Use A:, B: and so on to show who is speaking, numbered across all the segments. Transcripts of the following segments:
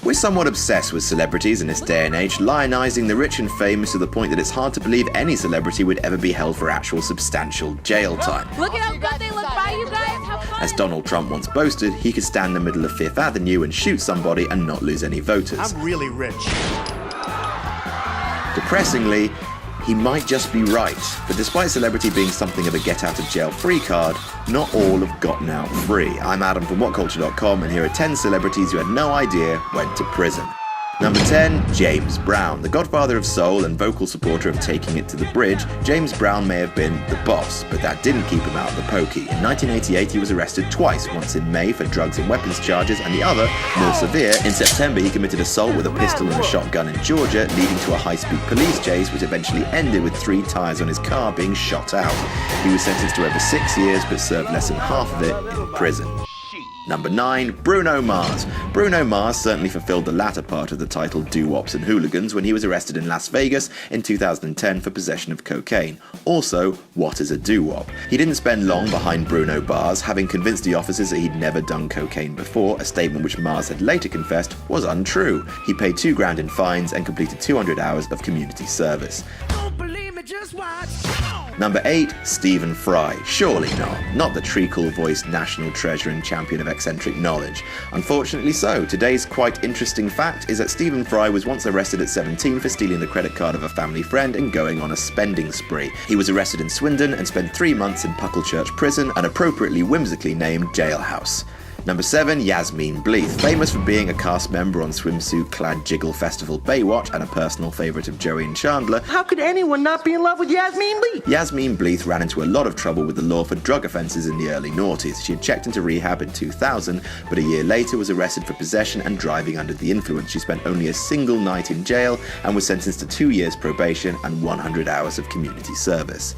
A: We're somewhat obsessed with celebrities in this day and age, lionising the rich and famous to the point that it's hard to believe any celebrity would ever be held for actual substantial jail time.
B: Look at how good they look by you guys, how fun!
A: As Donald Trump once boasted, he could stand in the middle of Fifth Avenue and shoot somebody and not lose any voters.
C: I'm really rich.
A: Depressingly, he might just be right, but despite celebrity being something of a get-out-of-jail-free card, not all have gotten out free. I'm Adam from WhatCulture.com, and here are 10 celebrities who had no idea went to prison. Number 10, James Brown. The godfather of soul and vocal supporter of Taking It to the Bridge, James Brown may have been the boss, but that didn't keep him out of the pokey. In 1988, he was arrested twice, once in May for drugs and weapons charges, and the other, more severe, in September he committed assault with a pistol and a shotgun in Georgia, leading to a high-speed police chase, which eventually ended with 3 tires on his car being shot out. He was sentenced to over 6 years, but served less than half of it in prison. Number 9, Bruno Mars. Bruno Mars certainly fulfilled the latter part of the title Doo-Wops and Hooligans when he was arrested in Las Vegas in 2010 for possession of cocaine. Also, what is a doo-wop? He didn't spend long behind Bruno bars, having convinced the officers that he'd never done cocaine before, a statement which Mars had later confessed was untrue. He paid $2,000 in fines and completed 200 hours of community service. Number 8, Stephen Fry. Surely not. Not the treacle-voiced national treasure and champion of eccentric knowledge. Unfortunately so. Today's quite interesting fact is that Stephen Fry was once arrested at 17 for stealing the credit card of a family friend and going on a spending spree. He was arrested in Swindon and spent 3 months in Pucklechurch Prison, an appropriately whimsically named jailhouse. Number 7, Yasmine Bleeth. Famous for being a cast member on swimsuit-clad jiggle festival Baywatch and a personal favourite of Joey and Chandler,
D: how could anyone not be in love with Yasmine Bleeth?
A: Yasmine Bleeth ran into a lot of trouble with the law for drug offences in the early noughties. She had checked into rehab in 2000, but a year later was arrested for possession and driving under the influence. She spent only a single night in jail and was sentenced to 2 years probation and 100 hours of community service.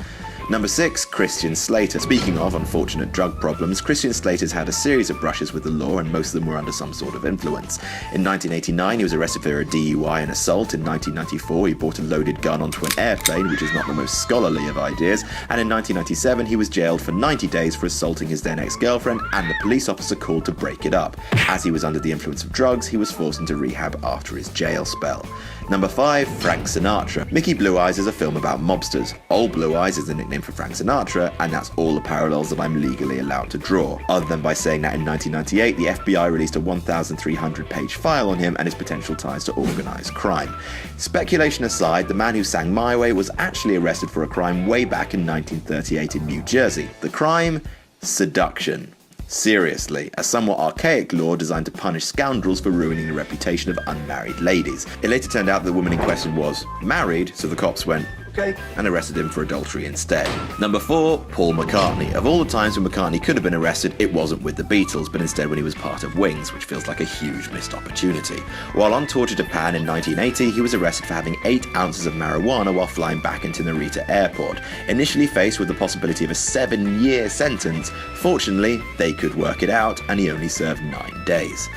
A: Number 6, Christian Slater. Speaking of unfortunate drug problems, Christian Slater's had a series of brushes with the law and most of them were under some sort of influence. In 1989, he was arrested for a DUI and assault. In 1994, he brought a loaded gun onto an airplane, which is not the most scholarly of ideas. And in 1997, he was jailed for 90 days for assaulting his then ex-girlfriend and the police officer called to break it up. As he was under the influence of drugs, he was forced into rehab after his jail spell. Number 5, Frank Sinatra. Mickey Blue Eyes is a film about mobsters. Old Blue Eyes is the nickname for Frank Sinatra, and that's all the parallels that I'm legally allowed to draw. Other than by saying that in 1998, the FBI released a 1,300-page file on him and his potential ties to organised crime. Speculation aside, the man who sang My Way was actually arrested for a crime way back in 1938 in New Jersey. The crime? Seduction. Seriously, a somewhat archaic law designed to punish scoundrels for ruining the reputation of unmarried ladies. It later turned out the woman in question was married, so the cops went, okay, and arrested him for adultery instead. Number 4, Paul McCartney. Of all the times when McCartney could have been arrested, it wasn't with the Beatles, but instead when he was part of Wings, which feels like a huge missed opportunity. While on tour to Japan in 1980, he was arrested for having 8 ounces of marijuana while flying back into Narita Airport. Initially faced with the possibility of a 7-year sentence, fortunately, they could work it out, and he only served 9 days.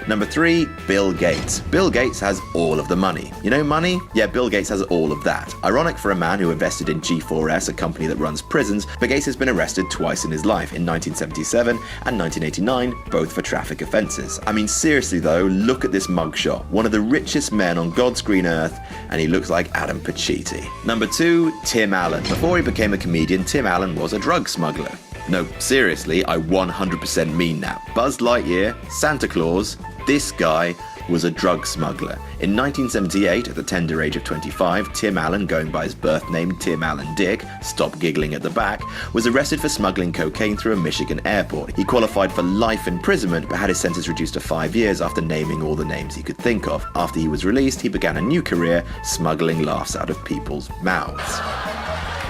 A: Number 3, Bill Gates. Bill Gates has all of the money. You know money? Yeah, Bill Gates has all of that. Ironic for a man who invested in G4S, a company that runs prisons, but Gates has been arrested twice in his life, in 1977 and 1989, both for traffic offences. I mean, seriously though, look at this mugshot. One of the richest men on God's green earth, and he looks like Adam Pacitti. Number 2, Tim Allen. Before he became a comedian, Tim Allen was a drug smuggler. No, seriously, I 100% mean that. Buzz Lightyear, Santa Claus, this guy was a drug smuggler. In 1978, at the tender age of 25, Tim Allen, going by his birth name Tim Allen Dick, stop giggling at the back, was arrested for smuggling cocaine through a Michigan airport. He qualified for life imprisonment, but had his sentence reduced to 5 years after naming all the names he could think of. After he was released, he began a new career, smuggling laughs out of people's mouths.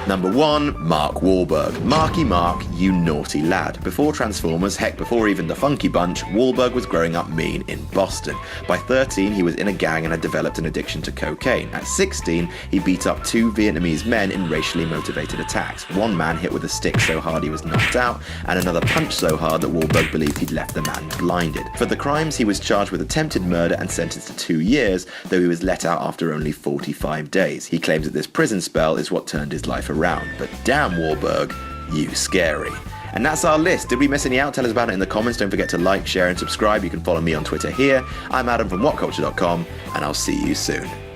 A: Number 1, Mark Wahlberg. Marky Mark, you naughty lad. Before Transformers, heck, before even the Funky Bunch, Wahlberg was growing up mean in Boston. By 13, he was in a gang and had developed an addiction to cocaine. At 16, he beat up 2 Vietnamese men in racially motivated attacks. One man hit with a stick so hard he was knocked out, and another punched so hard that Wahlberg believed he'd left the man blinded. For the crimes, he was charged with attempted murder and sentenced to 2 years, though he was let out after only 45 days. He claims that this prison spell is what turned his life around, but damn Wahlberg, you scary. And that's our list. Did we miss any out? Tell us about it in the comments. Don't forget to like, share, and subscribe. You can follow me on Twitter here. I'm Adam from whatculture.com, and I'll see you soon.